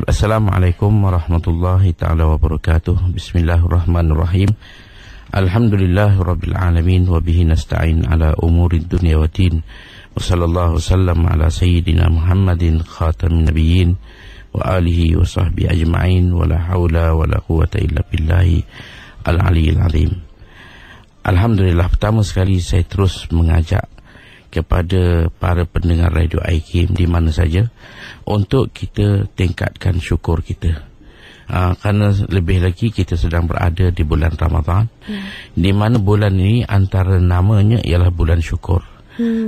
Assalamualaikum warahmatullahi ta'ala wabarakatuh. Bismillahirrahmanirrahim. Alhamdulillahirabbil alamin wa bihi nasta'in ala umurid dunya waddin. Wa sallallahu wasallam ala sayyidina Muhammadin khatamin nabiyyin wa alihi wa sahbihi ajma'in wa la haula wa la quwwata illa billahi al-aliyyil azim. Alhamdulillah, pertama sekali saya terus mengajak kepada para pendengar Radio IKIM di mana saja untuk kita tingkatkan syukur kita. Kerana lebih lagi kita sedang berada di bulan Ramadan, di mana bulan ini antara namanya ialah bulan syukur.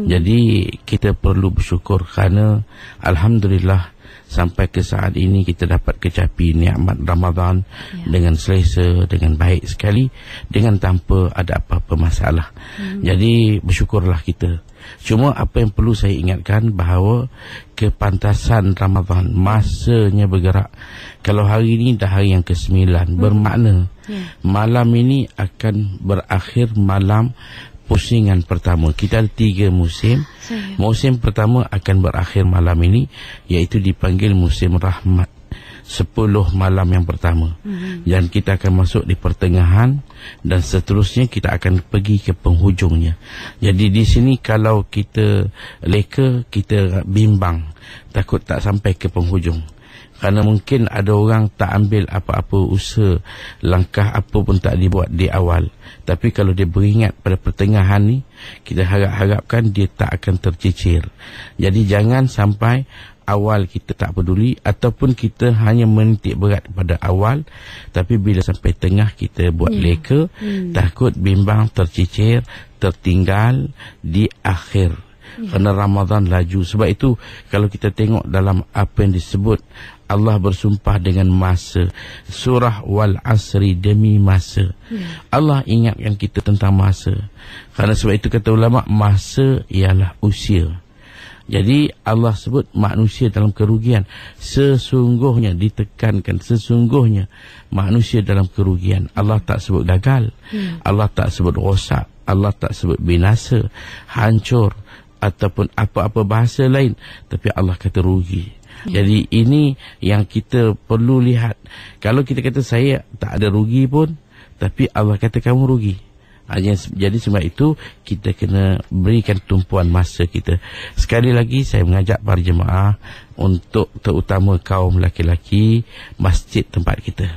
Jadi kita perlu bersyukur kerana alhamdulillah sampai ke saat ini kita dapat kecapi nikmat Ramadan dengan selesa, dengan baik sekali, dengan tanpa ada apa-apa masalah. Jadi bersyukurlah kita. Cuma apa yang perlu saya ingatkan bahawa kepantasan Ramadan, masanya bergerak. Kalau hari ini dah hari yang ke-9, bermakna malam ini akan berakhir malam pusingan pertama. Kita ada 3 musim. Musim pertama akan berakhir malam ini, iaitu dipanggil musim rahmat. 10 malam yang pertama. Dan kita akan masuk di pertengahan dan seterusnya kita akan pergi ke penghujungnya. Jadi di sini kalau kita leka, kita bimbang, takut tak sampai ke penghujung. Kerana mungkin ada orang tak ambil apa-apa usaha, langkah apa pun tak dibuat di awal. Tapi kalau dia beringat pada pertengahan ni, kita harapkan dia tak akan tercicir. Jadi jangan sampai awal kita tak peduli, ataupun kita hanya menitik berat pada awal, tapi bila sampai tengah kita buat leka, takut bimbang, tercicir, tertinggal di akhir. Kerana Ramadan laju. Sebab itu kalau kita tengok dalam apa yang disebut, Allah bersumpah dengan masa. Surah Wal Asri, demi masa. Allah ingatkan kita tentang masa. Kerana sebab itu kata ulama, masa ialah usia. Jadi Allah sebut manusia dalam kerugian. Sesungguhnya, ditekankan, sesungguhnya manusia dalam kerugian. Allah tak sebut gagal, Allah tak sebut rosak, Allah tak sebut binasa, hancur, ataupun apa-apa bahasa lain, tapi Allah kata rugi. Jadi ini yang kita perlu lihat. Kalau kita kata saya tak ada rugi pun, tapi Allah kata kamu rugi. Jadi sebab itu kita kena berikan tumpuan masa kita. Sekali lagi saya mengajak para jemaah untuk, terutama kaum lelaki, masjid tempat kita.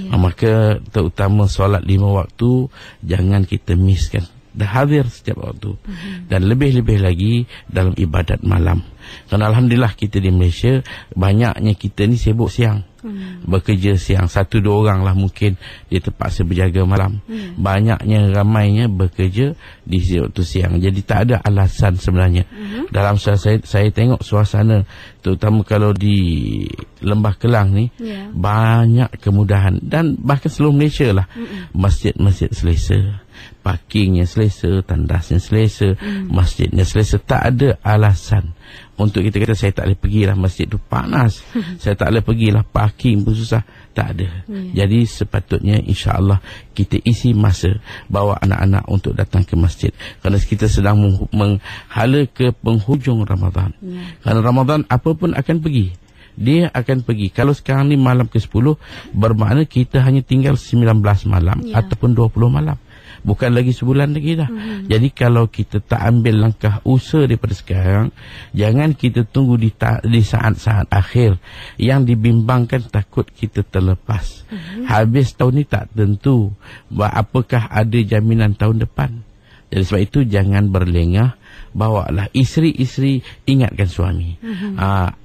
Maka terutama solat 5 waktu jangan kita miskan. Dah hadir setiap waktu. Dan lebih-lebih lagi dalam ibadat malam. Kerana alhamdulillah kita di Malaysia, banyaknya kita ni sibuk siang, bekerja siang. 1-2 orang lah mungkin dia terpaksa berjaga malam. Banyaknya, ramainya bekerja di waktu siang. Jadi tak ada alasan sebenarnya. Dalam saya tengok suasana, terutama kalau di Lembah Kelang ni, banyak kemudahan. Dan bahkan seluruh Malaysia lah, masjid-masjid selesa, parkingnya selesa, tandasnya selesa, masjidnya selesa. Tak ada alasan untuk kita kata saya tak boleh pergilah masjid tu panas, saya tak boleh pergilah parking pun susah. Tak ada. Jadi sepatutnya insya-Allah kita isi masa, bawa anak-anak untuk datang ke masjid. Kerana kita sedang menghala ke penghujung Ramadan. Kerana Ramadan apa pun akan pergi, dia akan pergi. Kalau sekarang ni malam ke-10, bermakna kita hanya tinggal 19 malam ataupun 20 malam. Bukan lagi sebulan lagi dah. Jadi kalau kita tak ambil langkah usaha daripada sekarang, jangan kita tunggu di saat-saat akhir yang dibimbangkan, takut kita terlepas. Habis tahun ni tak tentu apakah ada jaminan tahun depan. Jadi sebab itu jangan berlengah. Bawalah isteri-isteri, ingatkan suami.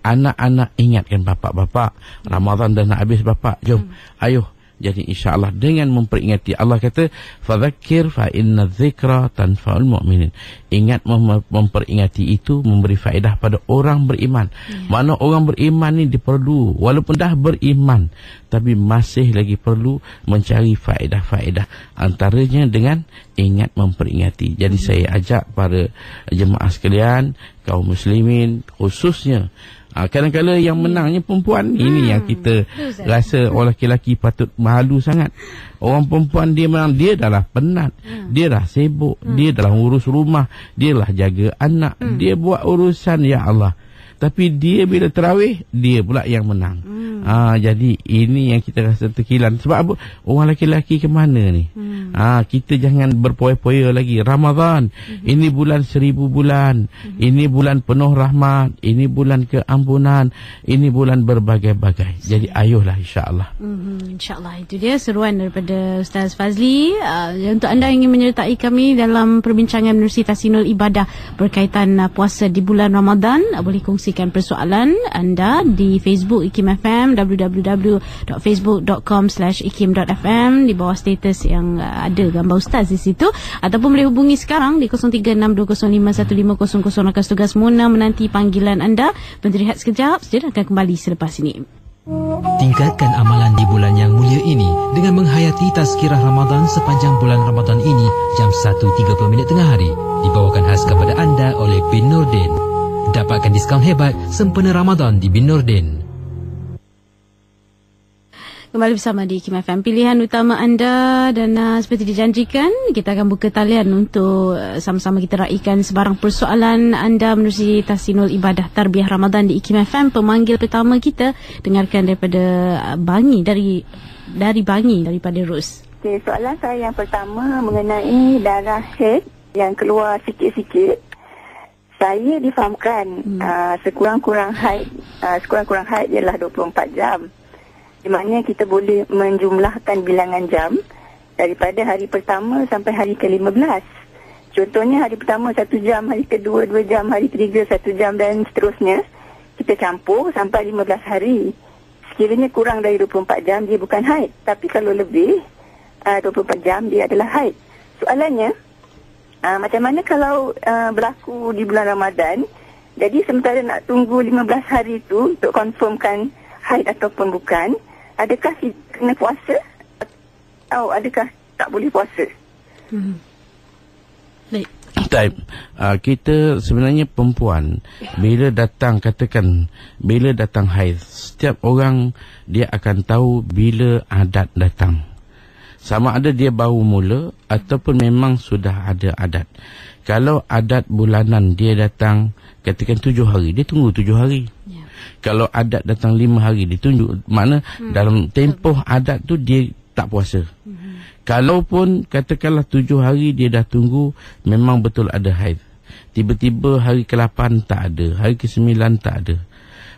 Anak-anak, ingatkan bapak-bapak. Ramadan dah nak habis bapak, jom, ayo. Jadi insya-Allah dengan memperingati, Allah kata fadzakir fa inna dzikra tanfa'ul mu'minin. Ingat, memperingati itu memberi faedah pada orang beriman. Mana orang beriman ni diperlu, walaupun dah beriman, tapi masih lagi perlu mencari faedah-faedah, antaranya dengan ingat memperingati. Jadi saya ajak para jemaah sekalian, kaum muslimin khususnya, kadang-kadang yang menangnya perempuan. Ini yang kita rasa orang lelaki patut malu sangat. Orang perempuan dia menang, dia dah lah penat, dia dah sibuk, dia dah urus rumah, dia lah jaga anak, dia buat urusan, ya Allah. Tapi dia bila tarawih, dia pula yang menang. Jadi ini yang kita rasa terkilan. Sebab apa? Orang lelaki ke mana ni? Kita jangan berpoya-poya lagi. Ramadan, ini bulan 1000 bulan. Ini bulan penuh rahmat. Ini bulan keampunan. Ini bulan berbagai-bagai. Jadi ayolah insya-Allah. InsyaAllah. Itu dia seruan daripada Ustaz Fazli. Untuk anda yang ingin menyertai kami dalam perbincangan menerusi Tahsinul Ibadah berkaitan puasa di bulan Ramadan, boleh kongsikan persoalan anda di Facebook IKIM FM, www.facebook.com/ikim.fm. Di bawah status yang ada gambar Ustaz di situ, ataupun boleh hubungi sekarang di 0362051500 akan tugas Mona menanti panggilan anda. Berhenti sekejap, saja akan kembali selepas ini. Tingkatkan amalan di bulan yang mulia ini dengan menghayati tazkirah Ramadan sepanjang bulan Ramadan ini jam 1.30 tengah hari. Dibawakan khas kepada anda oleh Bin Nordin. Dapatkan diskaun hebat sempena Ramadan di Bin Nordin. Kembali bersama di IKIM FM, pilihan utama anda, dan seperti dijanjikan kita akan buka talian untuk sama-sama kita raikan sebarang persoalan anda menerusi Tahsinul Ibadah Tarbiyah Ramadan di IKIM FM. Pemanggil pertama kita dengarkan daripada Bangi, dari Bangi, daripada Ros. Okay, soalan saya yang pertama mengenai darah haid yang keluar sikit-sikit. Saya difahamkan sekurang-kurang haid ialah 24 jam. Di mana kita boleh menjumlahkan bilangan jam daripada hari pertama sampai hari ke-15. Contohnya hari pertama 1 jam, hari kedua 2 jam, hari ketiga 1 jam dan seterusnya. Kita campur sampai 15 hari. Sekiranya kurang dari 24 jam, dia bukan haid. Tapi kalau lebih 24 jam, dia adalah haid. Soalannya, macam mana kalau berlaku di bulan Ramadan, jadi sementara nak tunggu 15 hari itu untuk confirmkan haid ataupun bukan, adakah kita kena puasa atau adakah tak boleh puasa? Baik. Kita sebenarnya perempuan bila datang haid, setiap orang dia akan tahu bila adat datang. Sama ada dia baru mula ataupun memang sudah ada adat. Kalau adat bulanan dia datang katakan 7 hari, dia tunggu 7 hari. Kalau adat datang 5 hari, ditunjuk mana dalam tempoh adat tu dia tak puasa. Kalaupun katakanlah 7 hari dia dah tunggu, memang betul ada haid. Tiba-tiba hari ke-8 tak ada, hari ke-9 tak ada,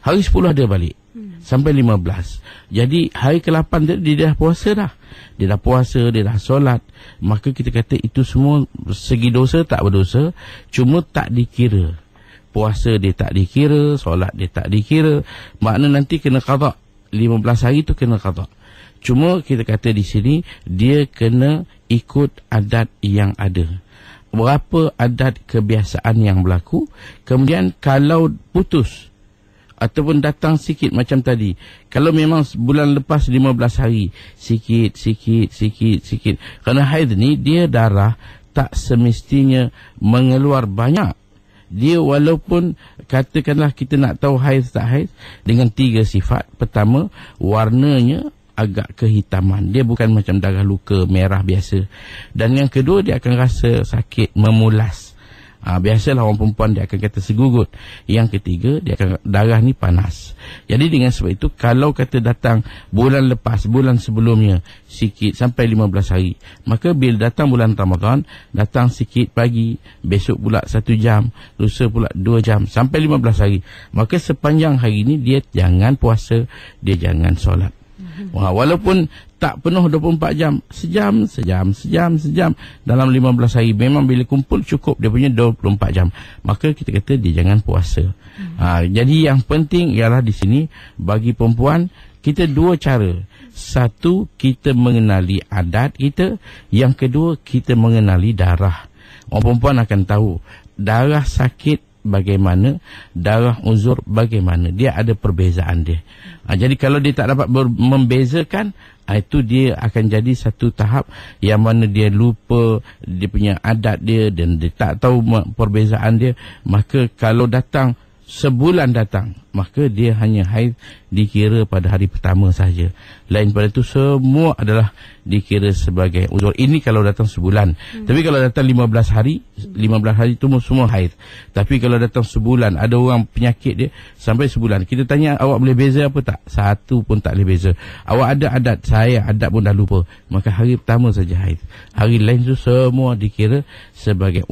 hari 10 ada balik, sampai 15. Jadi hari ke-8 dia dah puasa dah. Dia dah puasa, dia dah solat. Maka kita kata itu semua segi dosa tak berdosa, cuma tak dikira. Puasa dia tak dikira, solat dia tak dikira. Makna nanti kena qada. 15 hari tu kena qada. Cuma kita kata di sini dia kena ikut adat yang ada. Berapa adat kebiasaan yang berlaku. Kemudian kalau putus ataupun datang sikit macam tadi, kalau memang bulan lepas 15 hari, sikit. Kerana haid ni dia darah tak semestinya mengeluar banyak. Dia walaupun katakanlah kita nak tahu haid tak haid dengan 3 sifat. Pertama, warnanya agak kehitaman. Dia bukan macam darah luka merah biasa. Dan yang kedua, dia akan rasa sakit, memulas. Biasalah orang perempuan dia akan kata segugut. Yang ketiga, dia akan darah ni panas. Jadi dengan sebab itu, kalau kata datang bulan lepas, bulan sebelumnya sikit sampai 15 hari, maka bila datang bulan Ramadan, datang sikit pagi, besok pula 1 jam, lusa pula 2 jam sampai 15 hari, maka sepanjang hari ni dia jangan puasa, dia jangan solat. Walaupun tak penuh 24 jam, sejam dalam 15 hari, memang bila kumpul cukup dia punya 24 jam, maka kita kata dia jangan puasa. Jadi yang penting ialah di sini bagi perempuan kita 2 cara. Satu, kita mengenali adat kita. Yang kedua, kita mengenali darah. Orang perempuan akan tahu darah sakit bagaimana, darah uzur bagaimana. Dia ada perbezaan dia. Jadi kalau dia tak dapat membezakan, itu dia akan jadi satu tahap yang mana dia lupa dia punya adat dia dan dia tak tahu perbezaan dia. Maka kalau datang sebulan datang, maka dia hanya haid dikira pada hari pertama saja. Lain pada itu semua adalah dikira sebagai uzur. Ini kalau datang sebulan. Tapi kalau datang 15 hari itu semua haid. Tapi kalau datang sebulan, ada orang penyakit dia sampai sebulan, kita tanya, awak boleh beza apa tak? Satu pun tak boleh beza. Awak ada adat, saya adat pun dah lupa, maka hari pertama saja haid. Hari lain tu semua dikira sebagai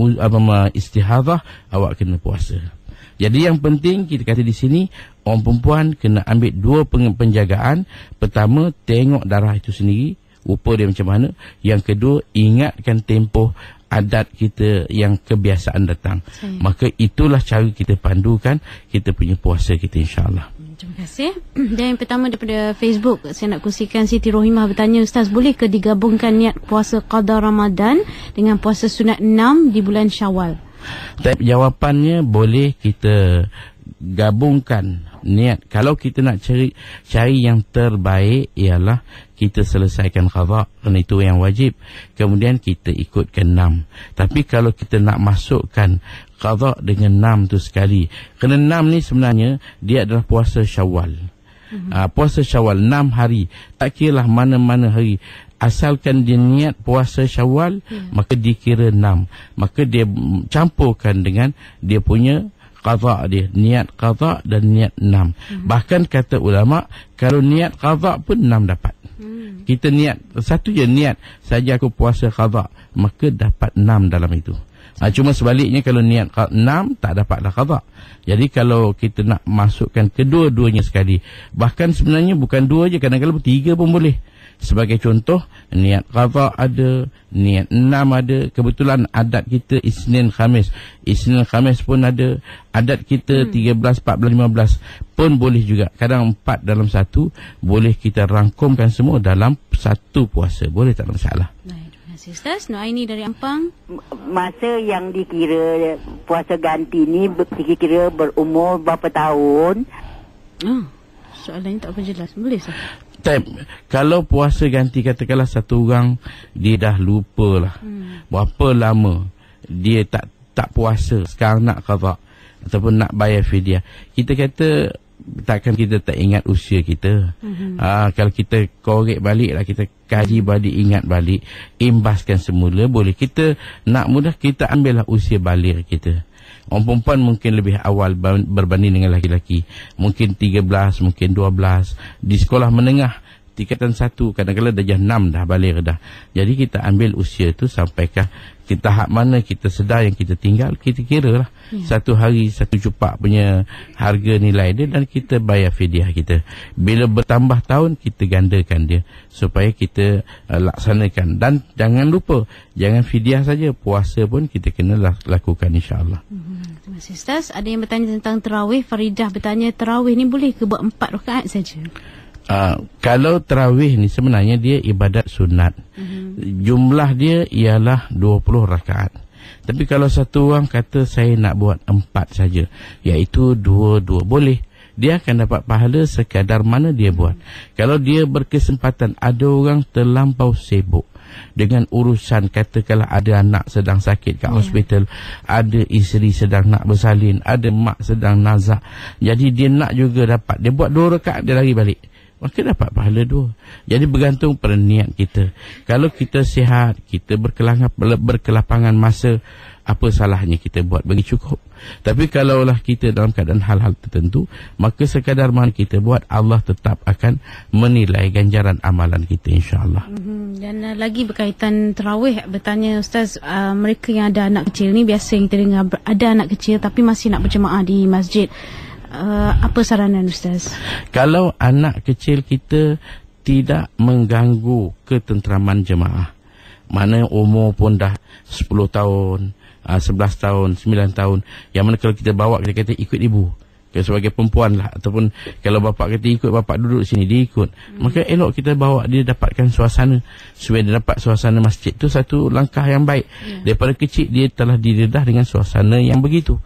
istihadhah, awak kena puasa. Jadi yang penting kita kata di sini, orang perempuan kena ambil dua penjagaan. Pertama, tengok darah itu sendiri, rupa dia macam mana. Yang kedua, ingatkan tempoh adat kita yang kebiasaan datang. Maka itulah cara kita pandukan kita punya puasa kita, insya-Allah. Terima kasih. Dan yang pertama daripada Facebook, saya nak kongsikan Siti Rohimah bertanya, Ustaz, boleh ke digabungkan niat puasa qada Ramadan dengan puasa sunat 6 di bulan Syawal? Jawapannya boleh kita gabungkan niat. Kalau kita nak cari yang terbaik, ialah kita selesaikan qada, kerana itu yang wajib, kemudian kita ikutkan 6. Tapi kalau kita nak masukkan qada dengan 6 tu sekali, kerana 6 ni sebenarnya dia adalah puasa Syawal. Puasa Syawal 6 hari, tak kiralah mana-mana hari, asalkan dia niat puasa Syawal, maka dikira 6. Maka dia campurkan dengan dia punya qada dia, niat qada dan niat 6. Bahkan kata ulama, kalau niat qada pun 6 dapat. Kita niat satu je, niat saja aku puasa qada, maka dapat 6 dalam itu. Cuma sebaliknya, kalau niat 6 tak dapatlah qada. Jadi kalau kita nak masukkan kedua-duanya sekali, bahkan sebenarnya bukan 2 je, kadang-kadang 3 pun boleh. Sebagai contoh, niat qada ada, niat 6 ada. Kebetulan adat kita Isnin Khamis. Isnin Khamis pun ada. Adat kita 13, 14, 15 pun boleh juga. Kadang 4 dalam 1. Boleh kita rangkumkan semua dalam satu puasa. Boleh, tak ada masalah. Terima kasih, Ustaz. Nuaini dari Ampang. Masa yang dikira puasa ganti ni dikira berumur berapa tahun? Soalan ini tak apa jelas. Boleh, Ustaz? Kalau puasa ganti, katakanlah satu orang dia dah lupa lah berapa lama dia tak puasa, sekarang nak qada ataupun nak bayar fidyah, kita kata takkan kita tak ingat usia kita. Kalau kita korek balik lah, kita kaji balik, ingat balik, imbaskan semula, boleh. Kita nak mudah, kita ambil lah usia baligh kita. Orang perempuan mungkin lebih awal berbanding dengan laki-laki. Mungkin 13, mungkin 12. Di sekolah menengah, tingkatan 1, kadang-kadang darjah 6 dah baligh dah. Jadi kita ambil usia tu sampaikah ke tahap mana kita sedar yang kita tinggal, kita kira lah. Satu hari, satu cupak punya harga nilai dia, dan kita bayar fidyah kita. Bila bertambah tahun, kita gandakan dia supaya kita laksanakan. Dan jangan lupa, jangan fidyah saja, puasa pun kita kena lakukan, insya-Allah. Terima kasih, Ustaz. Ada yang bertanya tentang tarawih. Faridah bertanya, tarawih ni boleh ke buat 4 rakaat saja? Kalau tarawih ni sebenarnya dia ibadat sunat. Jumlah dia ialah 20 rakaat. Tapi kalau satu orang kata saya nak buat 4 saja, iaitu 2-2, boleh. Dia akan dapat pahala sekadar mana dia buat. Kalau dia berkesempatan, ada orang terlampau sibuk dengan urusan, katakanlah ada anak sedang sakit kat hospital, ada isteri sedang nak bersalin, ada mak sedang nazak, jadi dia nak juga dapat, dia buat 2 rakaat, dia lari balik, maka dapat pahala 2. Jadi bergantung pada niat kita. Kalau kita sihat, kita berkelapangan masa, apa salahnya kita buat, bagi cukup. Tapi kalaulah kita dalam keadaan hal-hal tertentu, maka sekadar mana kita buat, Allah tetap akan menilai ganjaran amalan kita, insya-Allah. Dan lagi berkaitan tarawih, bertanya Ustaz, mereka yang ada anak kecil ni, biasa yang kita dengar ada anak kecil tapi masih nak berjemaah di masjid. Apa saranan Ustaz? Kalau anak kecil kita tidak mengganggu ketenteraman jemaah, mana umur pun dah 10 tahun, 11 tahun, 9 tahun, yang mana kalau kita bawa, kita kata ikut ibu, sebagai perempuan lah, ataupun kalau bapak kata ikut, bapak duduk sini, dia ikut. Maka elok kita bawa dia dapatkan suasana, supaya dia dapat suasana masjid. Itu satu langkah yang baik. Daripada kecil dia telah didedah dengan suasana yang begitu.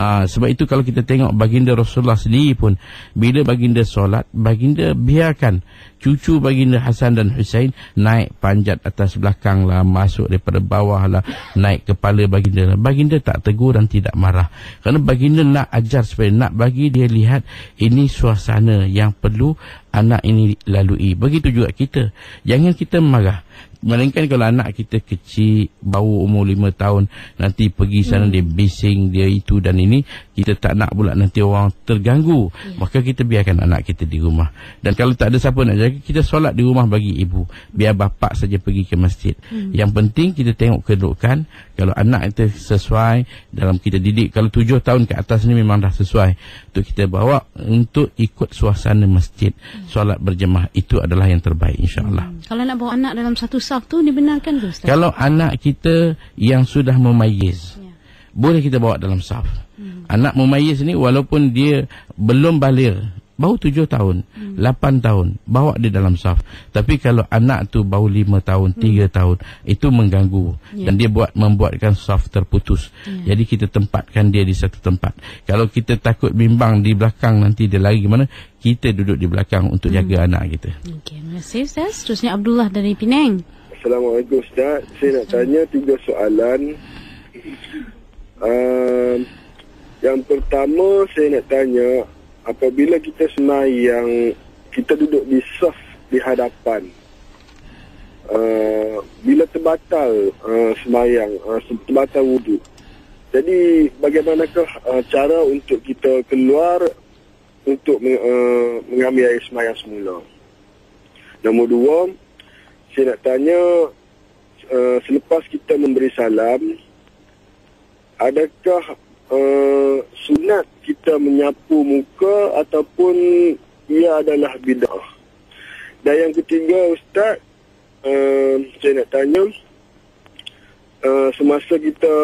Sebab itu kalau kita tengok baginda Rasulullah sendiri pun, bila baginda solat, baginda biarkan cucu baginda Hasan dan Husain naik panjat atas belakang lah, masuk daripada bawah lah, naik kepala baginda. Baginda tak tegur dan tidak marah, kerana baginda nak ajar, supaya nak bagi dia lihat ini suasana yang perlu anak ini lalui. Begitu juga kita, jangan kita marah. Melainkan kalau anak kita kecil, baru umur 5 tahun, nanti pergi sana dia bising, dia itu dan ini, kita tak nak pula nanti orang terganggu. Maka kita biarkan anak kita di rumah. Dan kalau tak ada siapa nak jaga, kita solat di rumah bagi ibu, biar bapak saja pergi ke masjid. Yang penting kita tengok kedudukan. Kalau anak itu sesuai dalam kita didik, kalau 7 tahun ke atas ni memang dah sesuai untuk kita bawa untuk ikut suasana masjid, solat berjemaah, itu adalah yang terbaik, insyaAllah. Kalau nak bawa anak dalam satu saf tu dibenarkan ke Ustaz? Kalau anak kita yang sudah memayyiz, boleh kita bawa dalam saf. Anak memayyiz ni walaupun dia belum baligh, baru 7 tahun, 8 tahun, bawa dia dalam saf. Tapi kalau anak tu baru 5 tahun, 3 tahun, itu mengganggu. Dan dia membuatkan saf terputus. Jadi kita tempatkan dia di satu tempat. Kalau kita takut bimbang di belakang, nanti dia lari ke mana, kita duduk di belakang untuk jaga anak kita. Okey, terima kasih Ustaz. Terusnya Abdullah dari Penang. Assalamualaikum Ustaz. Saya nak tanya 3 soalan. Yang pertama saya nak tanya, apabila kita sembahyang, kita duduk di saf di hadapan, bila terbatal sembahyang, terbatal wuduk, jadi bagaimanakah cara untuk kita keluar untuk mengambil air sembahyang semula? Nombor 2, saya nak tanya, selepas kita memberi salam, adakah sunat kita menyapu muka ataupun ia adalah bid'ah? Dan yang ketiga Ustaz, saya nak tanya, semasa kita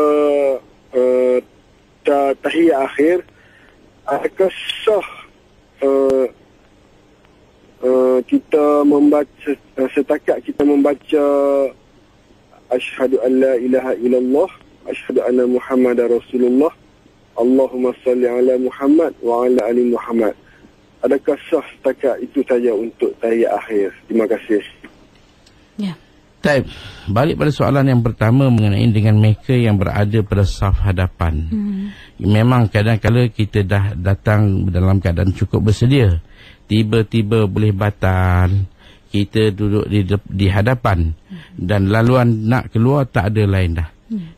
tahiyat akhir, adakah sah kita membaca, setakat kita membaca asyhadu an la ilaha illallah, asyhadu anna Muhammadar Rasulullah, Allahumma salli ala Muhammad wa ala ali Muhammad, adakah sah setakat itu saja untuk tahiyat akhir? Terima kasih. Ya. Baik, balik pada soalan yang pertama mengenai dengan mereka yang berada pada saf hadapan. Memang kadang-kadang kita dah datang dalam keadaan cukup bersedia, tiba-tiba boleh batal, kita duduk di hadapan, dan laluan nak keluar tak ada lain dah.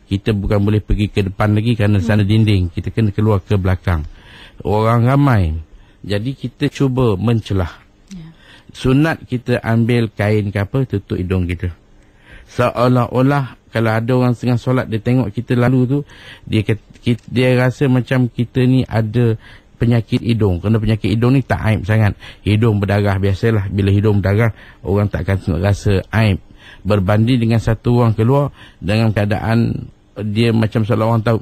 Kita bukan boleh pergi ke depan lagi kerana sana dinding, kita kena keluar ke belakang, orang ramai. Jadi kita cuba mencelah. Sunat kita ambil kain ke apa, tutup hidung kita, seolah-olah kalau ada orang tengah solat, dia tengok kita lalu tu, dia rasa macam kita ni ada penyakit hidung. Kerana penyakit hidung ni tak aib sangat. Hidung berdarah biasalah, bila hidung berdarah orang takkan rasa aib. Berbanding dengan satu orang keluar dengan keadaan dia macam seolah orang tahu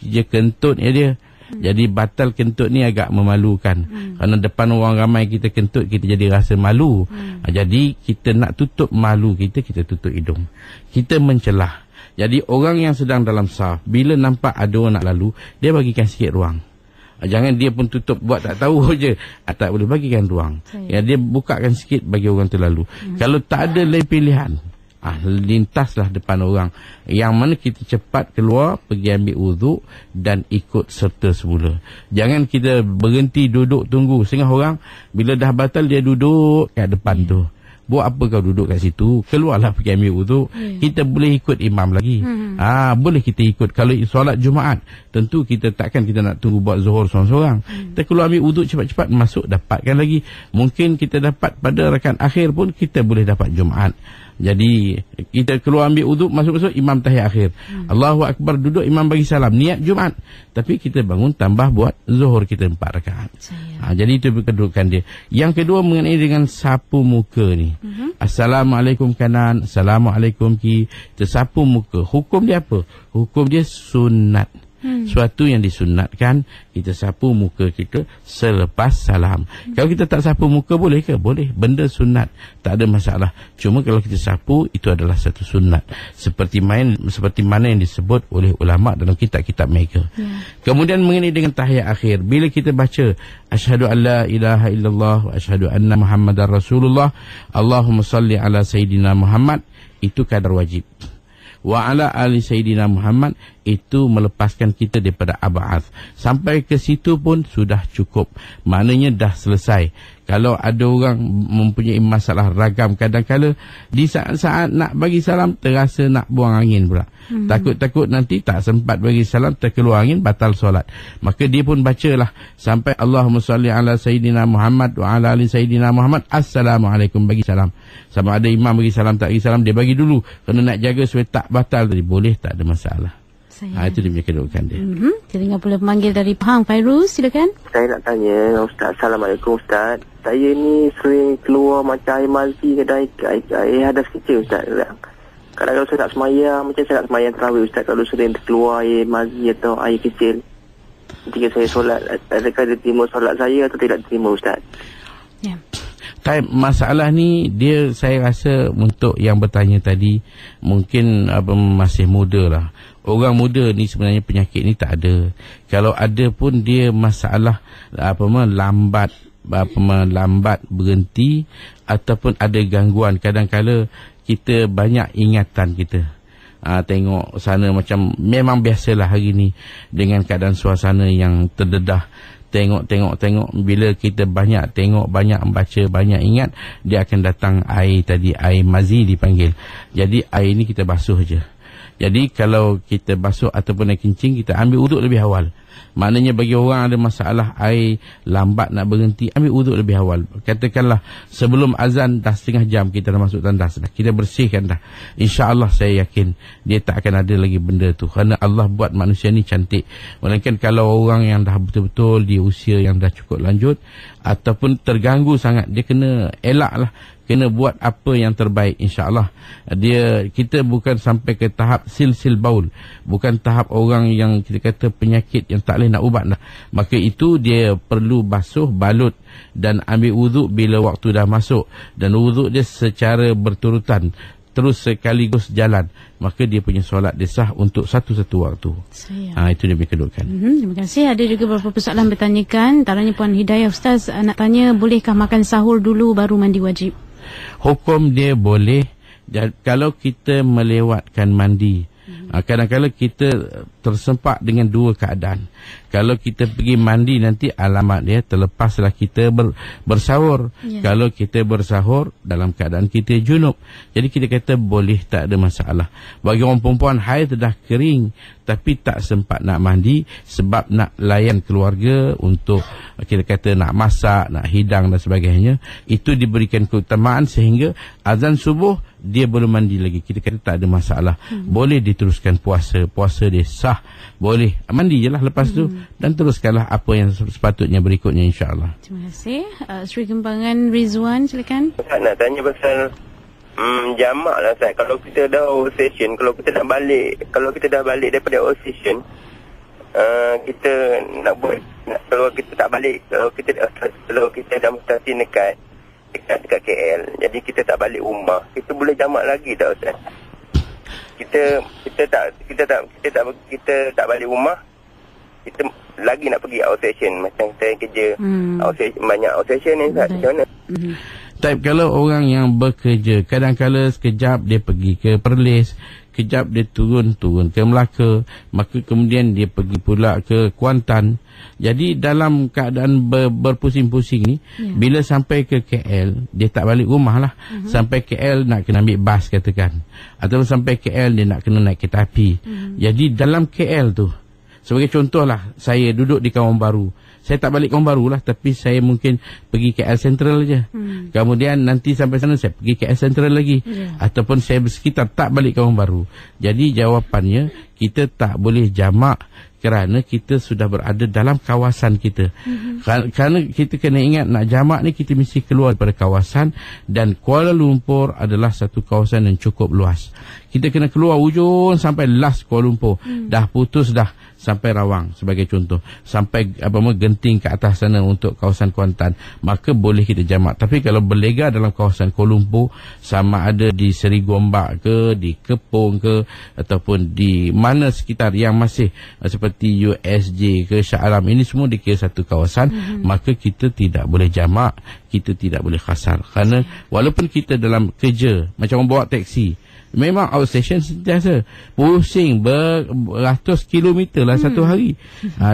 dia kentut ya dia. Jadi batal kentut ni agak memalukan. Kerana depan orang ramai kita kentut, kita jadi rasa malu. Jadi kita nak tutup malu kita tutup hidung. Kita mencelah. Jadi orang yang sedang dalam saf, bila nampak ada orang nak lalu, dia bagikan sikit ruang. Jangan dia pun tutup buat tak tahu je. Tak boleh, bagikan ruang. Ya, dia bukakan sikit bagi orang tu lalu. Kalau tak ada lain pilihan, lintaslah depan orang, yang mana kita cepat keluar, pergi ambil wuduk dan ikut serta semula. Jangan kita berhenti duduk tunggu. Setengah orang bila dah batal dia duduk kat depan tu. Buat apa kau duduk kat situ? Keluarlah pergi ambil wuduk. Kita boleh ikut imam lagi. Boleh kita ikut. Kalau solat Jumaat, tentu kita takkan kita nak tunggu buat zuhur seorang-seorang. Kita keluar ambil wuduk cepat-cepat, masuk dapatkan lagi. Mungkin kita dapat pada rakaat akhir pun kita boleh dapat Jumaat. Jadi kita keluar ambil wuduk, masuk-masuk imam tahiyat akhir. Allahu Akbar, duduk imam bagi salam, niat Jumaat. Tapi kita bangun tambah buat zuhur kita 4 rakaat. Jadi itu kedudukan dia. Yang kedua mengenai dengan sapu muka ni. Assalamualaikum kanan, Assalamualaikum kiri, tersapu muka. Hukum dia apa? Hukum dia sunat. Suatu yang disunatkan, kita sapu muka kita selepas salam. Kalau kita tak sapu muka, boleh ke? Boleh. Benda sunat, tak ada masalah. Cuma kalau kita sapu, itu adalah satu sunat. Seperti mana yang disebut oleh ulama dalam kitab-kitab mereka. Kemudian mengenai dengan tahiyat akhir, bila kita baca asyhadu an la ilaha illallah wa asyhadu anna muhammadar rasulullah, Allahumma salli ala sayyidina Muhammad, itu kadar wajib. Wa ala ali sayyidina Muhammad, itu melepaskan kita daripada ab'ath. Sampai ke situ pun sudah cukup. Maknanya dah selesai. Kalau ada orang mempunyai masalah ragam, kadang-kala di saat-saat nak bagi salam terasa nak buang angin pula. Takut-takut nanti tak sempat bagi salam, terkeluar angin, batal solat. Maka dia pun bacalah sampai Allahumma salli ala sayyidina Muhammad wa ala ali sayyidina Muhammad, assalamualaikum, bagi salam. Sama ada imam bagi salam tak bagi salam, dia bagi dulu. Kerana nak jaga supaya tak batal tadi. Boleh, tak ada masalah. Itu dia punya kedudukan dia. Kita dengar pula pemanggil dari Pahang. Fairuz, silakan. Saya nak tanya Ustaz. Assalamualaikum Ustaz. Saya ni sering keluar macam air mazi ke air hadas kecil Ustaz. Kadang-kadang saya tak semayang, macam saya tak semayang tarawih Ustaz, kalau sering terkeluar air mazi atau air kecil ketika saya solat, adakah diterima solat saya atau tidak diterima Ustaz? Ya. Masalah ni dia, saya rasa untuk yang bertanya tadi mungkin masih muda lah. Orang muda ni sebenarnya penyakit ni tak ada. Kalau ada pun dia masalah lambat berhenti ataupun ada gangguan. Kadang-kala kita banyak ingatan kita. Tengok sana macam memang biasalah hari ni dengan keadaan suasana yang terdedah. Tengok bila kita banyak tengok, banyak membaca, banyak ingat, dia akan datang air tadi, air mazi dipanggil. Jadi air ni kita basuh je. Jadi kalau kita basuh ataupun nak kencing, kita ambil wuduk lebih awal. Maknanya bagi orang ada masalah air lambat nak berhenti, ambil wuduk lebih awal. Katakanlah sebelum azan dah setengah jam kita dah masuk tandas dah, kita bersihkan dah. InsyaAllah saya yakin dia tak akan ada lagi benda tu. Kerana Allah buat manusia ni cantik. Melainkan kalau orang yang dah betul-betul di usia yang dah cukup lanjut ataupun terganggu sangat, dia kena elak lah, kena buat apa yang terbaik. InsyaAllah kita bukan sampai ke tahap sil baul, bukan tahap orang yang kita kata penyakit yang tak boleh nak ubat dah. Maka itu dia perlu basuh, balut dan ambil wuduk bila waktu dah masuk, dan wuduk dia secara berturutan, terus sekaligus jalan, maka dia punya solat dia sah untuk satu-satu waktu. Itu dia punya kedudukan. Terima kasih. Ada juga beberapa persoalan bertanyakan. Antaranya Puan Hidayah, Ustaz nak tanya, bolehkah makan sahur dulu baru mandi wajib? Hukum dia boleh kalau kita melewatkan mandi. Kadang-kadang kita tersempak dengan dua keadaan. Kalau kita pergi mandi, nanti alamat dia terlepaslah kita bersahur. Kalau kita bersahur dalam keadaan kita junub, jadi kita kata boleh, tak ada masalah. Bagi orang perempuan haid dah kering tapi tak sempat nak mandi sebab nak layan keluarga, untuk kita kata nak masak, nak hidang dan sebagainya, itu diberikan keutamaan sehingga azan subuh dia belum mandi lagi, kita kata tak ada masalah. Boleh diteruskan puasa dia sah, boleh mandi je lah lepas tu, dan teruskanlah apa yang sepatutnya berikutnya, insyaAllah. Terima kasih. Sri Kembangan Rizwan, silakan. Ustaz nak tanya pasal jamak lah Ustaz. Kalau kita dah session, kalau kita dah balik daripada session, kita nak buat, kalau kita tak balik, kalau kita dah mustahsin dekat KL, jadi kita tak balik rumah, kita boleh jamak lagi tak Ustaz? Kita tak balik rumah, kita lagi nak pergi outstation, macam saya kerja banyak outstation ni Ustaz, macam mana? Kalau orang yang bekerja, kadang-kala sekejap dia pergi ke Perlis, kejap dia turun ke Melaka, maka kemudian dia pergi pula ke Kuantan. Jadi dalam keadaan berpusing-pusing ni, bila sampai ke KL, dia tak balik rumah lah. Sampai KL nak kena ambil bas katakan, atau sampai KL dia nak kena naik kereta api. Jadi dalam KL tu, sebagai contoh lah, saya duduk di Kampung Baru, saya tak balik Kampung Baru lah, tapi saya mungkin pergi KL Central je. Kemudian nanti sampai sana saya pergi KL Central lagi, ataupun saya bersekitar, tak balik Kampung Baru. Jadi jawapannya, kita tak boleh jamak kerana kita sudah berada dalam kawasan kita. Kerana kita kena ingat, nak jamak ni kita mesti keluar daripada kawasan, dan Kuala Lumpur adalah satu kawasan yang cukup luas. Kita kena keluar ujung sampai last Kuala Lumpur. Dah putus dah sampai Rawang sebagai contoh, sampai Genting ke atas sana untuk kawasan Kuantan, maka boleh kita jamak. Tapi kalau berlega dalam kawasan Kuala Lumpur, sama ada di Seri Gombak ke, di Kepong ke, ataupun di mana sekitar yang masih seperti USJ ke Shah Alam, ini semua dikira satu kawasan, maka kita tidak boleh jamak, kita tidak boleh khasar. Kerana walaupun kita dalam kerja macam membawa teksi, memang outstation sentiasa pusing beratus kilometer lah satu hari,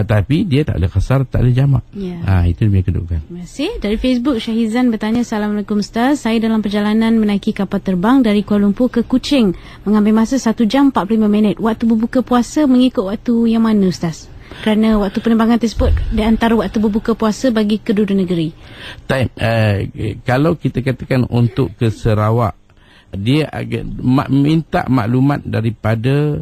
tapi dia tak ada khasar, tak ada jamak. Itu dia kedudukan. Terima kasih. Dari Facebook, Syahizan bertanya, Assalamualaikum Ustaz, saya dalam perjalanan menaiki kapal terbang dari Kuala Lumpur ke Kuching, mengambil masa 1 jam 45 minit. Waktu berbuka puasa mengikut waktu yang mana Ustaz? Kerana waktu penerbangan tersebut di antara waktu berbuka puasa bagi kedua negeri. Kalau kita katakan untuk ke Sarawak, dia minta maklumat daripada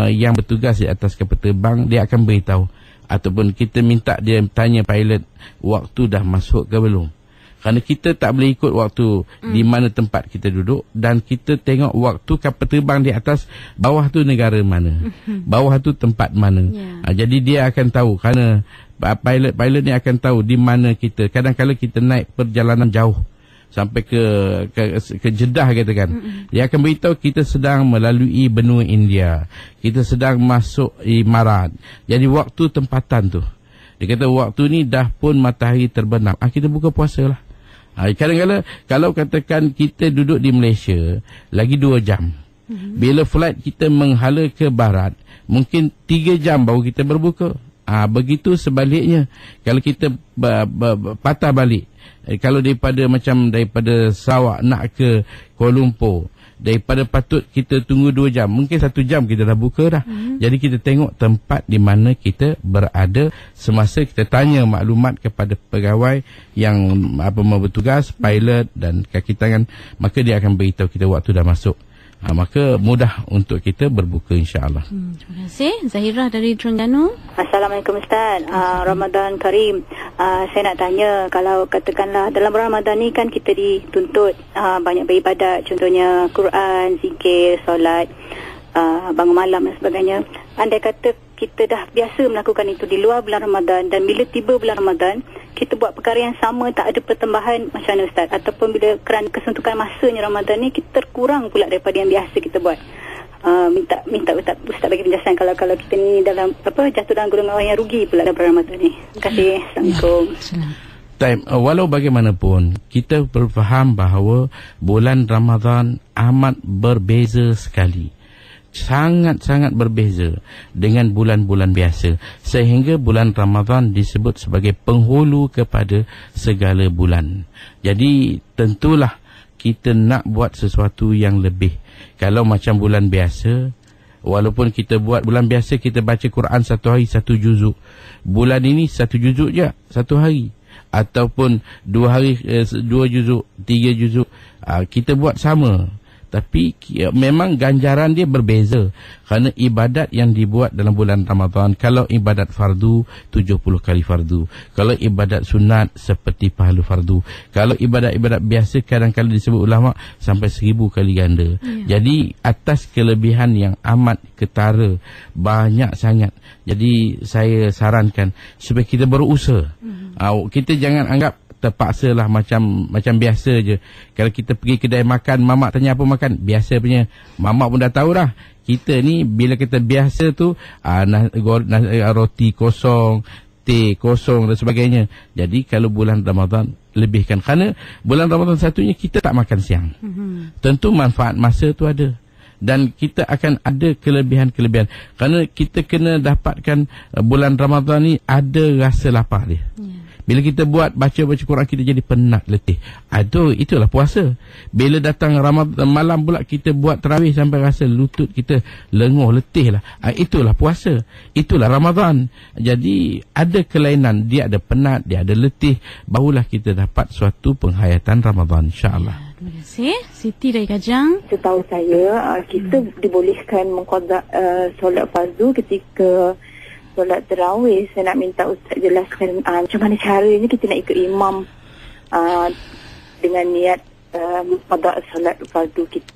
yang bertugas di atas kapal terbang, dia akan beritahu. Ataupun kita minta dia tanya pilot, waktu dah masuk ke belum. Kerana kita tak boleh ikut waktu di mana tempat kita duduk, dan kita tengok waktu kapal terbang di atas, bawah tu negara mana, bawah tu tempat mana. Jadi dia akan tahu, kerana pilot ni akan tahu di mana kita. Kadang-kadang kita naik perjalanan jauh sampai ke Jeddah katakan, dia akan beritahu kita sedang melalui benua India, kita sedang masuk Imarat. Jadi waktu tempatan tu, dia kata waktu ni dah pun matahari terbenam, kita buka puasa lah. Kadang-kadang kalau katakan kita duduk di Malaysia lagi 2 jam, bila flight kita menghala ke barat, mungkin 3 jam baru kita berbuka. Begitu sebaliknya, kalau kita patah balik, kalau daripada Sarawak nak ke Kuala Lumpur, daripada patut kita tunggu 2 jam, mungkin 1 jam kita dah buka dah. Jadi kita tengok tempat di mana kita berada semasa kita tanya maklumat kepada pegawai yang bertugas, pilot dan kaki tangan, maka dia akan beritahu kita waktu dah masuk. Maka mudah untuk kita berbuka, insya-Allah. Terima kasih. Zahirah dari Terengganu. Assalamualaikum Ustaz. Ramadan Karim. Saya nak tanya, kalau katakanlah dalam Ramadan ni kan kita dituntut banyak beribadat, contohnya Quran, zikir, solat, bangun malam dan sebagainya. Andai kata kita dah biasa melakukan itu di luar bulan Ramadan, dan bila tiba bulan Ramadan kita buat perkara yang sama, tak ada pertambahan, macam mana Ustaz? Ataupun bila kerana kesuntukan masanya Ramadan ni, kita terkurang pula daripada yang biasa kita buat. Minta Ustaz bagi penjelasan kalau kita ni dalam jatuh dalam golongan orang yang rugi pula dalam Ramadan ni. Terima kasih. Assalamualaikum. Walau bagaimanapun, kita perlu faham bahawa bulan Ramadan amat berbeza sekali. Sangat-sangat berbeza dengan bulan-bulan biasa, sehingga bulan Ramadan disebut sebagai penghulu kepada segala bulan. Jadi tentulah kita nak buat sesuatu yang lebih. Kalau macam bulan biasa, walaupun kita buat bulan biasa, kita baca Quran 1 hari 1 juzuk, bulan ini 1 juzuk je 1 hari, ataupun 2 hari 2 juzuk, 3 juzuk, kita buat sama. Tapi memang ganjaran dia berbeza, kerana ibadat yang dibuat dalam bulan Ramadan, kalau ibadat fardu 70 kali fardu, kalau ibadat sunat seperti pahala fardu, kalau ibadat-ibadat biasa kadang-kadang disebut ulama sampai 1000 kali ganda. Jadi atas kelebihan yang amat ketara, banyak sangat. Jadi saya sarankan supaya kita berusaha. Kita jangan anggap terpaksa lah macam biasa je. Kalau kita pergi kedai makan, mamak tanya apa makan, biasa punya, mamak pun dah tahu dah. Kita ni bila kita biasa tu, roti kosong, teh kosong dan sebagainya. Jadi kalau bulan Ramadan lebihkan, kerana bulan Ramadan satunya kita tak makan siang. Tentu manfaat masa tu ada, dan kita akan ada kelebihan-kelebihan, kerana kita kena dapatkan bulan Ramadan ni ada rasa lapar dia. Bila kita buat baca-baca Quran, kita jadi penat, letih. Itulah puasa. Bila datang Ramadan malam pula, kita buat tarawih sampai rasa lutut kita lenguh, letih lah. Itulah puasa. Itulah Ramadan. Jadi ada kelainan, dia ada penat, dia ada letih, barulah kita dapat suatu penghayatan Ramadan, insya-Allah. Terima kasih. Siti dari Kajang. Setahu saya, kita dibolehkan mengqada solat fardu ketika solat tarawih. Saya nak minta Ustaz jelaskan macam mana caranya kita nak ikut imam dengan niat qada solat fardu kita.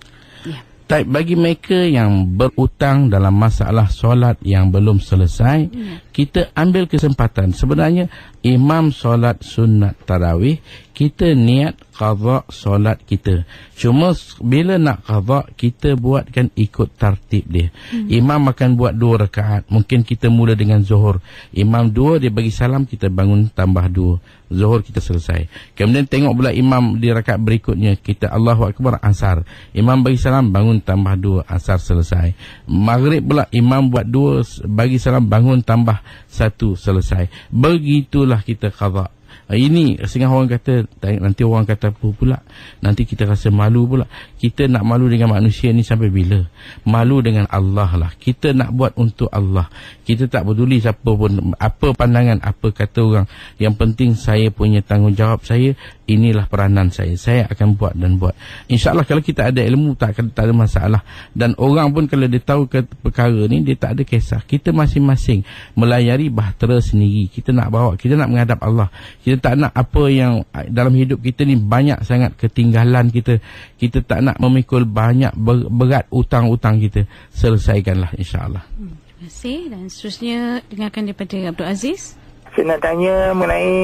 Tapi bagi mereka yang berutang dalam masalah solat yang belum selesai, kita ambil kesempatan. Sebenarnya imam solat sunat tarawih, kita niat qada solat kita. Cuma bila nak qada, kita buatkan ikut tartib dia. Imam akan buat 2 rakaat. Mungkin kita mula dengan zuhur. Imam 2, dia bagi salam, kita bangun tambah 2. Zuhur kita selesai. Kemudian tengok pula imam di rakaat berikutnya, kita Allahu Akbar, asar. Imam bagi salam, bangun tambah 2, asar selesai. Maghrib pula imam buat 2, bagi salam, bangun tambah 1, selesai. Begitulah kita qada. Ini setengah orang kata, nanti orang kata apa pula, nanti kita rasa malu pula. Kita nak malu dengan manusia ni sampai bila? Malu dengan Allah lah. Kita nak buat untuk Allah. Kita tak peduli siapa pun, apa pandangan, apa kata orang. Yang penting saya punya tanggungjawab saya, inilah peranan saya. Saya akan buat dan buat. InsyaAllah kalau kita ada ilmu, tak ada masalah. Dan orang pun kalau dia tahu perkara ni, dia tak ada kisah. Kita masing-masing melayari bahtera sendiri. Kita nak bawa, kita nak menghadap Allah. Kita tak nak apa yang dalam hidup kita ni banyak sangat ketinggalan kita. Kita tak nak memikul banyak berat utang-utang kita. Selesaikanlah insyaAllah. Terima kasih. Dan seterusnya dengarkan daripada Abdul Aziz. Saya nak tanya mengenai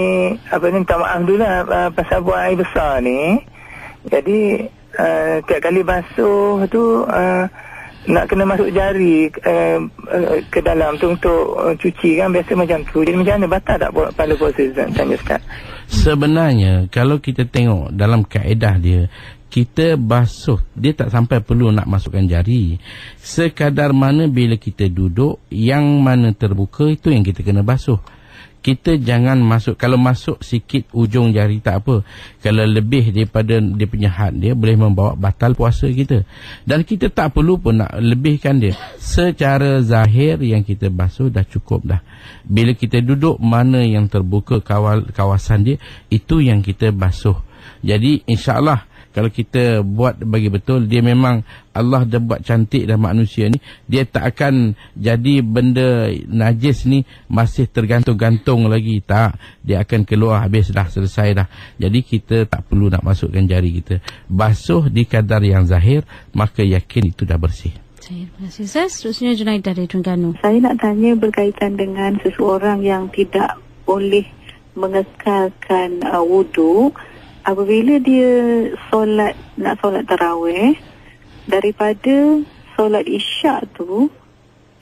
minta maaf dulu lah pasal buang air besar ni. Jadi tiap kali basuh tu nak kena masuk jari ke dalam tu untuk cuci kan, biasa macam tu. Jadi macam mana, batal tak pada puasa? Tanya Ustaz. Sebenarnya kalau kita tengok dalam kaedah dia, kita basuh, dia tak sampai perlu nak masukkan jari. Sekadar mana bila kita duduk, yang mana terbuka itu yang kita kena basuh. Kita jangan masuk, kalau masuk sikit ujung jari tak apa. Kalau lebih daripada dia punya had, dia boleh membawa batal puasa kita. Dan kita tak perlu pun nak lebihkan dia. Secara zahir yang kita basuh dah cukup dah. Bila kita duduk, mana yang terbuka kawasan dia, itu yang kita basuh. Jadi insyaAllah kalau kita buat bagi betul, dia memang Allah dah buat cantik dah manusia ni. Dia tak akan jadi benda najis ni masih tergantung-gantung lagi. Tak, dia akan keluar habis dah, selesai dah. Jadi kita tak perlu nak masukkan jari kita. Basuh di kadar yang zahir, maka yakin itu dah bersih. Terima kasih Ustaz. Seterusnya Junaidah dari Terengganu. Saya nak tanya berkaitan dengan seseorang yang tidak boleh mengekalkan wudu apabila dia nak solat tarawih. Daripada solat isyak tu,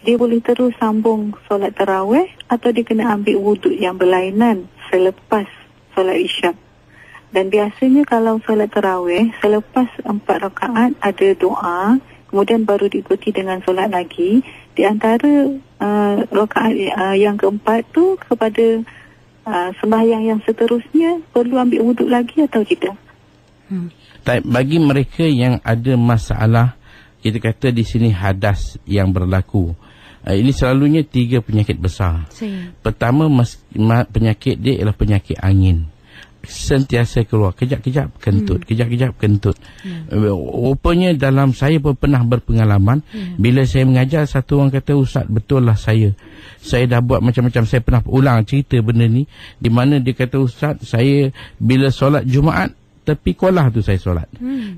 dia boleh terus sambung solat tarawih atau dia kena ambil wuduk yang berlainan selepas solat isyak. Dan biasanya kalau solat tarawih, selepas 4 rakaat ada doa, kemudian baru diikuti dengan solat lagi. Di antara rakaat yang keempat tu kepada sembahyang yang seterusnya, perlu ambil wuduk lagi atau tidak? Bagi mereka yang ada masalah, kita kata di sini hadas yang berlaku, ini selalunya 3 penyakit besar. Pertama, penyakit dia ialah penyakit angin. Sentiasa keluar, kejap-kejap kentut, kejap-kejap kentut. Rupanya dalam, saya pun pernah berpengalaman, bila saya mengajar, satu orang kata, Ustaz, betul lah saya dah buat macam-macam. Saya pernah ulang cerita benda ni, di mana dia kata, Ustaz, saya bila solat Jumaat, tepi kolah tu saya solat.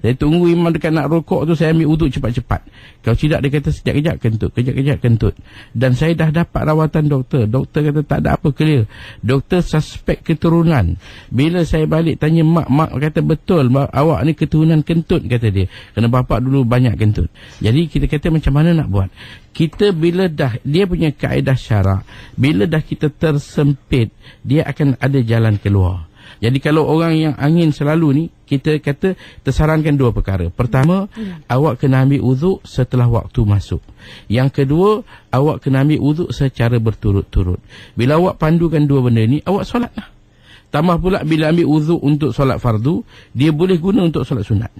Saya tunggu imam dekat nak rokok tu, saya ambil wuduk cepat-cepat. Kalau tidak, dia kata sekejap-kejap kentut, kejap-kejap kentut. Dan saya dah dapat rawatan doktor. Doktor kata tak ada apa, clear. Doktor suspek keturunan. Bila saya balik tanya mak kata betul, awak ni keturunan kentut, kata dia. Kerana bapak dulu banyak kentut. Jadi kita kata macam mana nak buat? Kita bila dah, dia punya kaedah syarak, bila dah kita tersempit, dia akan ada jalan keluar. Jadi kalau orang yang angin selalu ni, kita kata tersarankan 2 perkara. Pertama, awak kena ambil wuduk setelah waktu masuk. Yang kedua, awak kena ambil wuduk secara berturut-turut. Bila awak pandukan 2 benda ni, awak solatlah. Tambah pula bila ambil wuduk untuk solat fardu, dia boleh guna untuk solat sunat.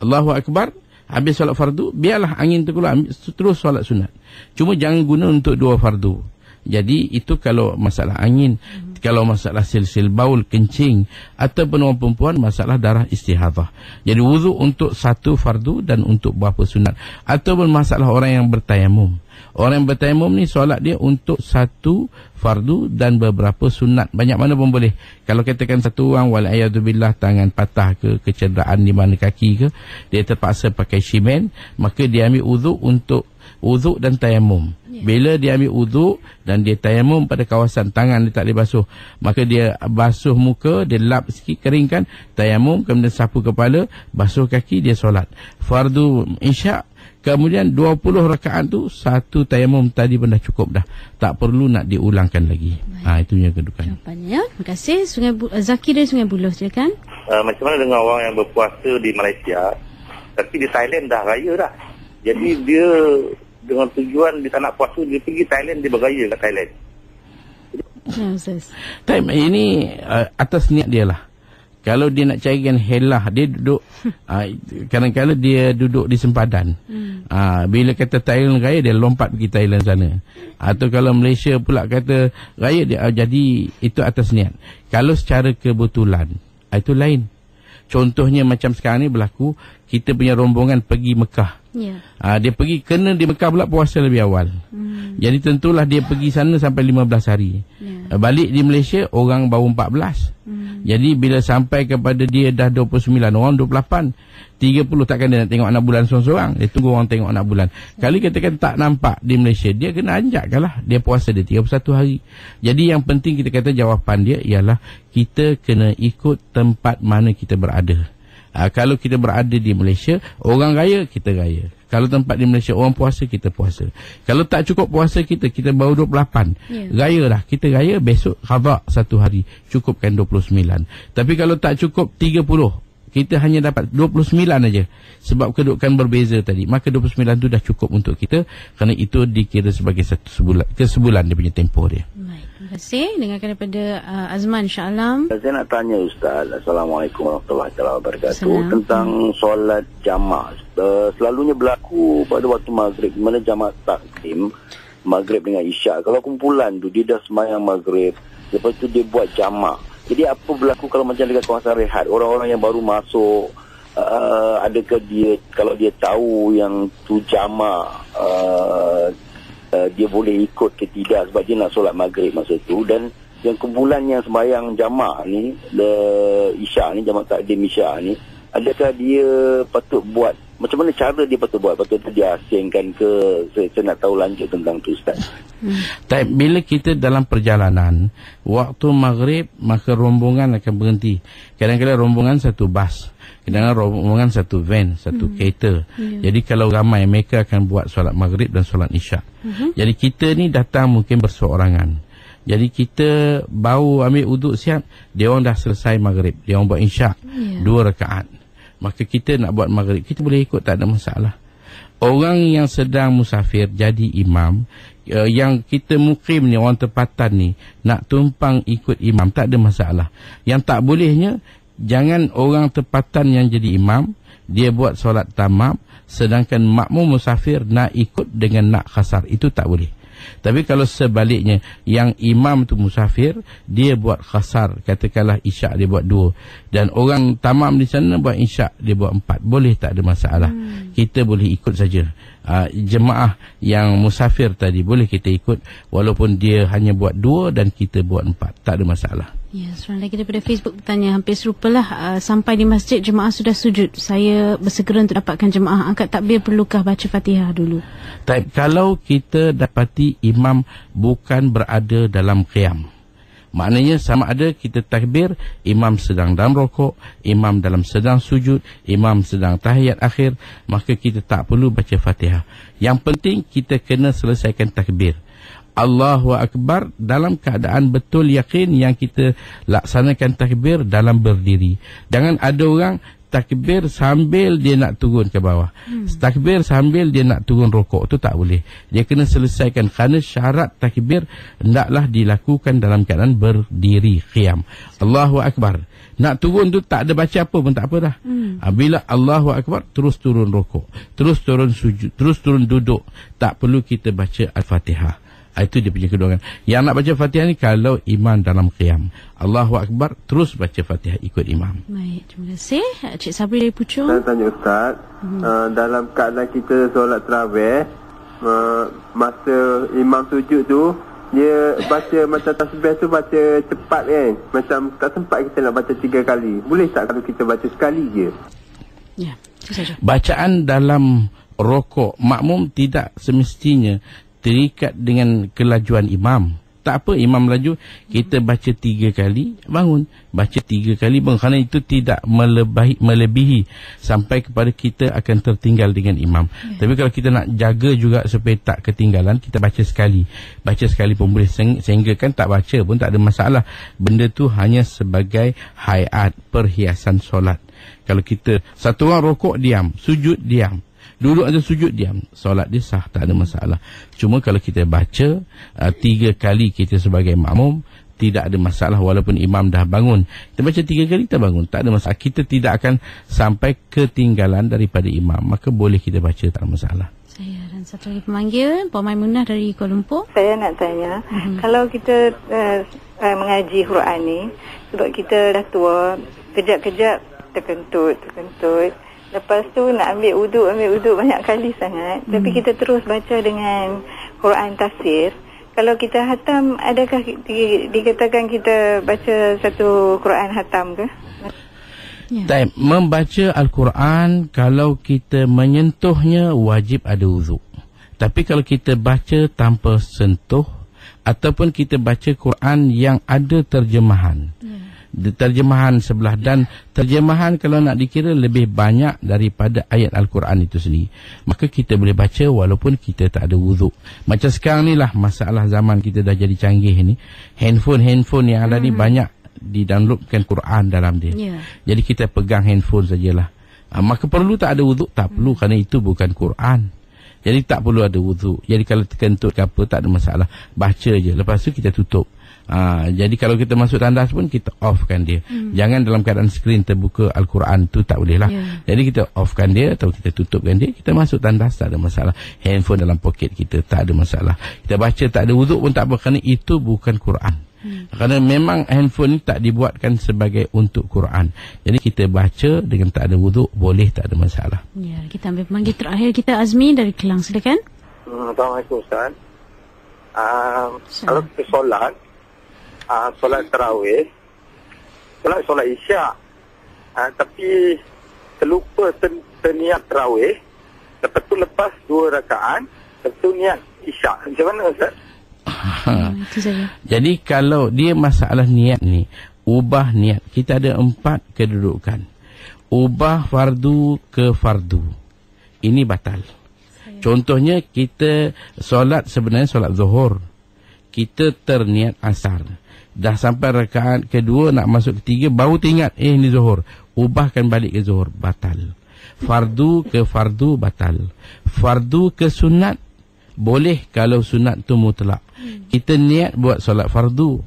Allahu Akbar, habis solat fardu, biarlah angin terkeluar, terus solat sunat. Cuma jangan guna untuk 2 fardu. Jadi itu kalau masalah angin. Kalau masalah silsil baul, kencing, ataupun orang perempuan masalah darah istihadah. Jadi wuduk untuk 1 fardu dan untuk berapa sunat. Ataupun masalah orang yang bertayamum. Orang yang bertayamum ni solat dia untuk satu fardu dan beberapa sunat. Banyak mana pun boleh. Kalau katakan satu orang wal'ayadubillah tangan patah ke, kecederaan di mana kaki ke, dia terpaksa pakai simen, maka dia ambil uduk untuk uduk dan tayamum. Bila dia ambil uduk dan dia tayamum pada kawasan tangan dia tak boleh basuh, maka dia basuh muka, dia lap sikit, keringkan, tayamum, kemudian sapu kepala, basuh kaki, dia solat fardu isyak. Kemudian 20 rakaat tu satu tayamum tadi pun dah cukup dah. Tak perlu nak diulangkan lagi. Itunya kedudukan. Jawapannya. Terima kasih. Zaki dari Sungai Buloh, silakan. Macam mana dengan orang yang berpuasa di Malaysia tapi di Thailand dah raya dah. Jadi dia dengan tujuan dia tak nak puasa, dia pergi Thailand, dia berraya kat Thailand. Time ini atas niat dia lah. Kalau dia nak carikan helah, dia duduk kadang-kadang dia duduk di sempadan. Bila kata Thailand raya, dia lompat pergi Thailand sana. Atau kalau Malaysia pula kata raya, dia jadi itu atas niat. Kalau secara kebetulan, itu lain. Contohnya macam sekarang ni berlaku, kita punya rombongan pergi Mekah. Dia pergi, kena di Mekah pula puasa lebih awal. Jadi tentulah dia pergi sana sampai 15 hari. Balik di Malaysia, orang baru 14. Jadi bila sampai kepada dia dah 29, orang 28, 30, takkan dia nak tengok anak bulan seorang-seorang. Dia tunggu orang tengok anak bulan. Kali katakan tak nampak di Malaysia, dia kena anjakkan lah. Dia puasa dia 31 hari. Jadi yang penting kita kata jawapan dia ialah kita kena ikut tempat mana kita berada. Kalau kita berada di Malaysia, orang raya, kita raya. Kalau tempat di Malaysia orang puasa, kita puasa. Kalau tak cukup puasa kita baru 28. Raya dah, kita raya, besok qada satu hari, cukupkan 29. Tapi kalau tak cukup 30, kita hanya dapat 29 aja. Sebab kedudukan berbeza tadi, maka 29 tu dah cukup untuk kita, kerana itu dikira sebagai satu sebulan dia punya tempoh dia. Terima kasih. Dengarkan daripada Azman Shah Alam. Saya nak tanya Ustaz, Assalamualaikum warahmatullahi wabarakatuh, tentang solat jamaah. Selalunya berlaku pada waktu maghrib, di mana jamaah takdim maghrib dengan isyak. Kalau kumpulan tu dia dah sembahyang maghrib, lepas tu dia buat jamaah. Jadi apa berlaku kalau macam dekat kawasan rehat, orang-orang yang baru masuk, adakah dia, kalau dia tahu yang tu jamaah, dia boleh ikut ke tidak, sebab dia nak solat maghrib masa tu. Dan yang kumpulan yang sembahyang jamaah ni, isyak ni, jamaah takdim isyak ni, adakah dia patut buat, macam mana cara dia patut buat? Patut dia asingkan ke? Saya nak tahu lanjut tentang tu Ustaz. Bila kita dalam perjalanan, waktu maghrib, maka rombongan akan berhenti. Kadang-kadang rombongan satu bas, kadang-kadang rombongan satu van, satu kereta. Jadi kalau ramai, mereka akan buat solat maghrib dan solat isyak. Jadi kita ni datang mungkin berseorangan. Jadi kita baru ambil uduk siap, dia orang dah selesai maghrib, dia orang buat isyak 2 rakaat. Maka kita nak buat maghrib, kita boleh ikut, tak ada masalah. Orang yang sedang musafir jadi imam, yang kita mukim ni, orang tempatan ni, nak tumpang ikut imam, tak ada masalah. Yang tak bolehnya, jangan orang tempatan yang jadi imam, dia buat solat tamam, sedangkan makmum musafir nak ikut dengan nak khasar, itu tak boleh. Tapi kalau sebaliknya, yang imam tu musafir, dia buat khasar, katakanlah isyak dia buat 2, dan orang tamam di sana buat isyak dia buat 4, boleh, tak ada masalah. Kita boleh ikut saja. Jemaah yang musafir tadi boleh kita ikut, walaupun dia hanya buat 2 dan kita buat 4, tak ada masalah. Ya, seorang lagi daripada Facebook bertanya hampir serupalah. Sampai di masjid, jemaah sudah sujud, saya bersegera untuk dapatkan jemaah, angkat takbir, perlukah baca Fatihah dulu? Kalau kita dapati imam bukan berada dalam qiyam, maknanya sama ada kita takbir, imam sedang dalam rokok, imam dalam sedang sujud, imam sedang tahiyat akhir, maka kita tak perlu baca Fatihah. Yang penting kita kena selesaikan takbir Allahu Akbar dalam keadaan betul yakin yang kita laksanakan takbir dalam berdiri. Jangan ada orang takbir sambil dia nak turun ke bawah, takbir sambil dia nak turun rokok, tu tak boleh. Dia kena selesaikan, kerana syarat takbir hendaklah dilakukan dalam keadaan berdiri, qiyam. Allahu Akbar, nak turun tu tak ada baca apa pun tak apa dah. Bila Allahu Akbar, terus turun rokok, terus turun sujud, terus turun duduk, tak perlu kita baca Al-Fatihah. Itu dia punya kedudukan. Yang nak baca Fatihah ni kalau imam dalam qiyam, Allahu Akbar, terus baca Fatihah ikut imam. Baik, terima kasih. Cik Sabri dari Puchong. Saya tanya Ustaz, dalam keadaan kita solat tarawih, masa imam sujud tu, dia baca macam tasbih tu baca cepat kan. Macam tak sempat kita nak baca 3 kali. Boleh tak kalau kita baca sekali je? Ya, itu saja. Bacaan dalam rokok makmum tidak semestinya terikat dengan kelajuan imam. Tak apa imam laju, kita baca 3 kali bangun, baca 3 kali bangun, kerana itu tidak melebihi sampai kepada kita akan tertinggal dengan imam. Tapi kalau kita nak jaga juga supaya tak ketinggalan, kita baca sekali pun boleh, sehingga kan tak baca pun tak ada masalah. Benda tu hanya sebagai hayat, perhiasan solat. Kalau kita satu orang rokok diam, sujud diam, duduk ada sujud diam, solat dia sah, tak ada masalah. Cuma kalau kita baca 3 kali kita sebagai makmum, tidak ada masalah walaupun imam dah bangun. Kita baca 3 kali kita bangun, tak ada masalah. Kita tidak akan sampai ketinggalan daripada imam, maka boleh kita baca, tak ada masalah. Saya dan satu lagi pemanggil, Puan Maimunah dari Kuala Lumpur. Saya nak tanya, kalau kita mengaji Quran ni, sebab kita dah tua, kejap-kejap terkentut. Lepas tu nak ambil wuduk banyak kali sangat. Tapi kita terus baca dengan Quran tafsir. Kalau kita hatam, adakah dikatakan kita baca satu Quran hatam ke? Ya. Membaca Al-Quran, kalau kita menyentuhnya wajib ada wuduk. Tapi kalau kita baca tanpa sentuh, ataupun kita baca Quran yang ada terjemahan, terjemahan sebelah, dan terjemahan kalau nak dikira lebih banyak daripada ayat Al-Quran itu sendiri, maka kita boleh baca walaupun kita tak ada wuduk. Macam sekarang ni lah masalah zaman kita dah jadi canggih ni, handphone yang ada ni banyak didownloadkan Quran dalam dia. Jadi kita pegang handphone sajalah. Maka perlu tak ada wuduk? Tak perlu, kerana itu bukan Quran. Jadi tak perlu ada wuduk. Jadi kalau terkentut ke apa, tak ada masalah, baca je, lepas tu kita tutup. Jadi kalau kita masuk tandas pun kita offkan dia. Jangan dalam keadaan skrin terbuka Al-Quran tu, tak boleh lah. Jadi kita offkan dia atau kita tutupkan dia, kita masuk tandas, tak ada masalah. Handphone dalam poket kita, tak ada masalah. Kita baca tak ada wuduk pun tak apa, kerana itu bukan Quran. Kerana memang handphone ni tak dibuatkan sebagai untuk Quran. Jadi kita baca dengan tak ada wuduk, boleh, tak ada masalah. Ya, kita ambil pemanggil terakhir kita, Azmi dari Kelang, silakan. Assalamualaikum Ustaz. Kalau kita solat tarawih, solat isyak, tapi terlupa terniat tarawih, lepas 2 rakaat, lepas tu niat isyak, macam mana Ustaz? Jadi kalau dia masalah niat ni, ubah niat. Kita ada 4 kedudukan. Ubah fardu ke fardu, ini batal. Contohnya kita solat, sebenarnya solat zuhur, kita terniat asar, dah sampai rakaat kedua nak masuk ketiga, baru teringat ni zuhur, ubahkan balik ke zuhur, batal. Fardu ke fardu, batal. Fardu ke sunat boleh kalau sunat tu mutlak. Kita niat buat solat fardu,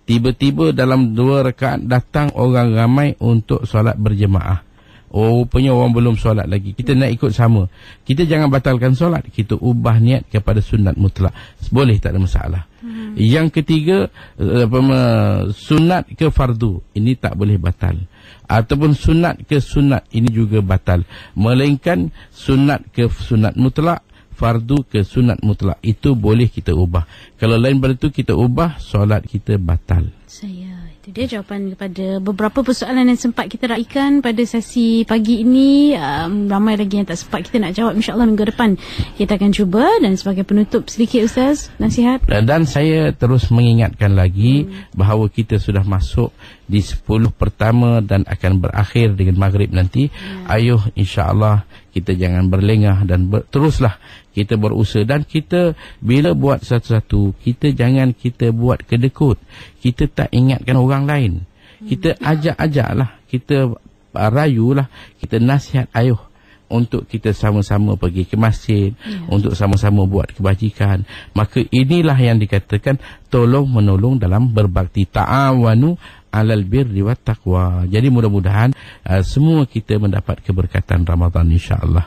tiba-tiba dalam 2 rakaat datang orang ramai untuk solat berjemaah. Rupanya orang belum solat lagi, kita nak ikut sama. Kita jangan batalkan solat, kita ubah niat kepada sunat mutlak, boleh, tak ada masalah. Yang ketiga, sunat ke fardu, ini tak boleh batal. Ataupun sunat ke sunat, ini juga batal. Melainkan sunat ke sunat mutlak, fardu ke sunat mutlak, itu boleh kita ubah. Kalau lain pada itu kita ubah, solat kita batal. Itu dia jawapan kepada beberapa persoalan yang sempat kita raikan pada sesi pagi ini. Ramai lagi yang tak sempat kita nak jawab. InsyaAllah minggu depan kita akan cuba. Dan sebagai penutup sedikit Ustaz, nasihat. Dan saya terus mengingatkan lagi bahawa kita sudah masuk di 10 pertama dan akan berakhir dengan maghrib nanti. Ayuh, insyaAllah kita jangan berlengah dan teruslah kita berusaha. Dan kita bila buat satu-satu, kita jangan kita buat kedekut. Kita tak ingatkan orang lain. Kita ajak-ajaklah, kita rayulah, kita nasihat, ayuh untuk kita sama-sama pergi ke masjid, untuk sama-sama buat kebajikan. Maka inilah yang dikatakan tolong menolong dalam berbakti. Ta'awanu alal birri wat taqwa. Jadi mudah-mudahan semua kita mendapat keberkatan Ramadan, insya-Allah.